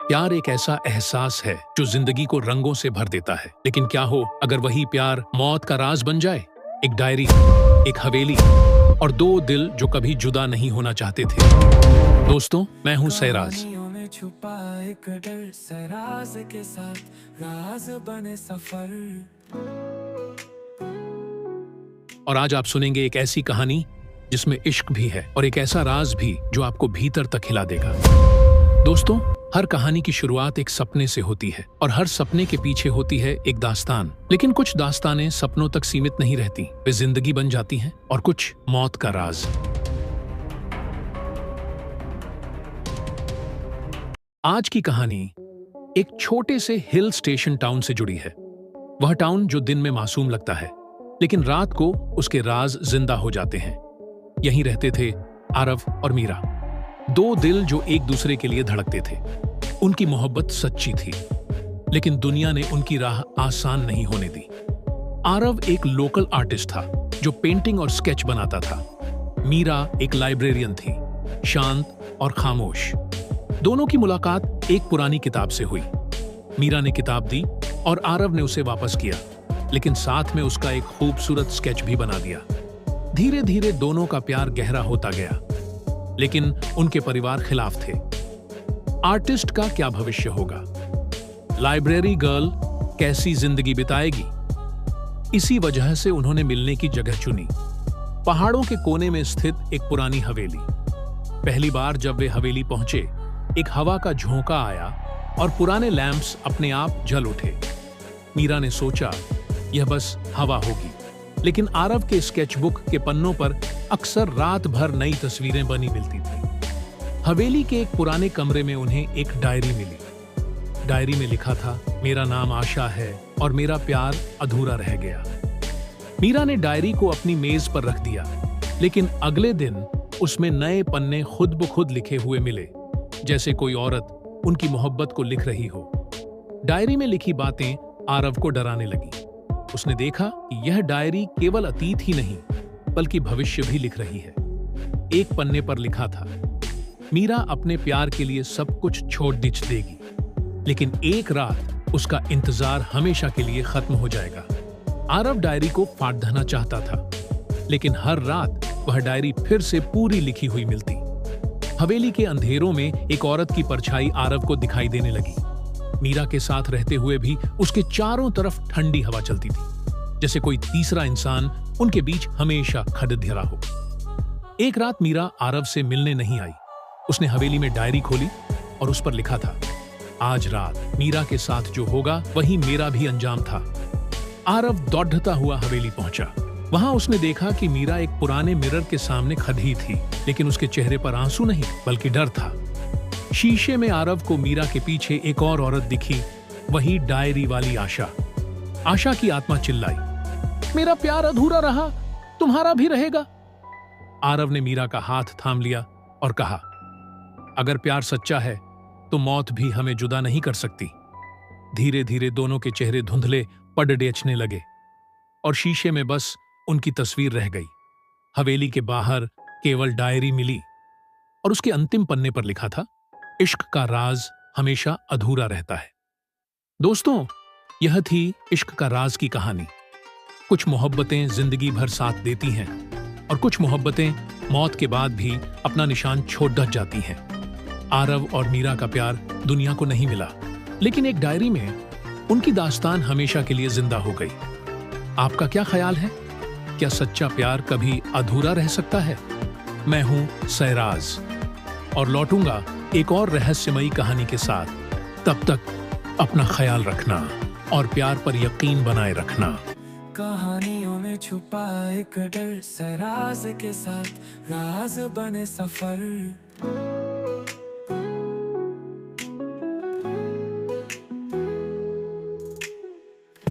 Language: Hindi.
प्यार एक ऐसा एहसास है जो जिंदगी को रंगों से भर देता है। लेकिन क्या हो अगर वही प्यार मौत का राज बन जाए? एक डायरी, एक हवेली और दो दिल जो कभी जुदा नहीं होना चाहते थे। दोस्तों, मैं हूं सैराज। कहानियों में छुपा एक डर, सैराज के साथ राज बने सफर। और आज आप सुनेंगे एक ऐसी कहानी जिसमें इश्क भी है और एक ऐसा राज भी जो आपको भीतर तक हिला देगा। दोस्तों, हर कहानी की शुरुआत एक सपने से होती है और हर सपने के पीछे होती है एक दास्तान। लेकिन कुछ दास्तानें सपनों तक सीमित नहीं रहती, वे जिंदगी बन जाती हैं और कुछ मौत का राज। आज की कहानी एक छोटे से हिल स्टेशन टाउन से जुड़ी है। वह टाउन जो दिन में मासूम लगता है, लेकिन रात को उसके राज जिंदा हो जाते हैं। यहीं रहते थे आरव और मीरा, दो दिल जो एक दूसरे के लिए धड़कते थे। उनकी मोहब्बत सच्ची थी, लेकिन दुनिया ने उनकी राह आसान नहीं होने दी। आरव एक लोकल आर्टिस्ट था जो पेंटिंग और स्केच बनाता था। मीरा एक लाइब्रेरियन थी, शांत और खामोश। दोनों की मुलाकात एक पुरानी किताब से हुई। मीरा ने किताब दी और आरव ने उसे वापस किया, लेकिन साथ में उसका एक खूबसूरत स्केच भी बना दिया। धीरे धीरे दोनों का प्यार गहरा होता गया, लेकिन उनके परिवार खिलाफ थे। आर्टिस्ट का क्या भविष्य होगा? लाइब्रेरी गर्ल कैसी जिंदगी बिताएगी? इसी वजह से उन्होंने मिलने की जगह चुनी, पहाड़ों के कोने में स्थित एक पुरानी हवेली। पहली बार जब वे हवेली पहुंचे, एक हवा का झोंका आया और पुराने लैंप्स अपने आप जल उठे। मीरा ने सोचा यह बस हवा होगी, लेकिन आरव के स्केचबुक के पन्नों पर अक्सर रात भर नई तस्वीरें बनी मिलती थी। हवेली के एक पुराने कमरे में उन्हें एक डायरी मिली। डायरी में लिखा था, मेरा नाम आशा है और मेरा प्यार अधूरा रह गया। मीरा ने डायरी को अपनी मेज पर रख दिया, लेकिन अगले दिन उसमें नए पन्ने खुद ब खुद लिखे हुए मिले, जैसे कोई औरत उनकी मोहब्बत को लिख रही हो। डायरी में लिखी बातें आरव को डराने लगी। उसने देखा कि यह डायरी केवल अतीत ही नहीं, बल्कि भविष्य भी लिख रही है। एक पन्ने पर लिखा था, मीरा अपने प्यार के लिए सब कुछ छोड़ दिच देगी, लेकिन एक रात उसका इंतजार हमेशा के लिए खत्म हो जाएगा। आरव डायरी को फाड़ देना चाहता था, लेकिन हर रात वह डायरी फिर से पूरी लिखी हुई मिलती। हवेली के अंधेरों में एक औरत की परछाई आरव को दिखाई देने लगी। मीरा के साथ रहते हुए भी उसके चारों तरफ ठंडी हवा चलती थी, जैसे कोई तीसरा इंसान उनके बीच हमेशा खड़े धरा हो। एक रात मीरा आरव से मिलने नहीं आई। उसने हवेली में डायरी खोली और उस पर लिखा था, आज रात मीरा के साथ जो होगा वही मेरा भी अंजाम था। आरव दौड़ता हुआ हवेली पहुंचा। वहां उसने देखा कि मीरा एक पुराने मिरर के सामने खड़ी थी, लेकिन उसके चेहरे पर आंसू नहीं, बल्कि डर था। शीशे में आरव को मीरा के पीछे एक और औरत दिखी, वही डायरी वाली आशा। आशा की आत्मा चिल्लाई, मेरा प्यार अधूरा रहा, तुम्हारा भी रहेगा। आरव ने मीरा का हाथ थाम लिया और कहा, अगर प्यार सच्चा है तो मौत भी हमें जुदा नहीं कर सकती। धीरे धीरे दोनों के चेहरे धुंधले पड़ डेचने लगे और शीशे में बस उनकी तस्वीर रह गई। हवेली के बाहर केवल डायरी मिली और उसके अंतिम पन्ने पर लिखा था, इश्क का राज हमेशा अधूरा रहता है। दोस्तों, यह थी इश्क का राज की कहानी। कुछ मोहब्बतें जिंदगी भर साथ देती हैं और कुछ मोहब्बतें मौत के बाद भी अपना निशान छोड़ जाती हैं। आरव और मीरा का प्यार दुनिया को नहीं मिला, लेकिन एक डायरी में उनकी दास्तान हमेशा के लिए जिंदा हो गई। आपका क्या ख्याल है? क्या सच्चा प्यार कभी अधूरा रह सकता है? मैं हूं सैराज और लौटूंगा एक और रहस्यमयी कहानी के साथ। तब तक अपना ख्याल रखना और प्यार पर यकीन बनाए रखना। कहानियों में छुपा एक डर, सैराज के साथ राज बने सफर।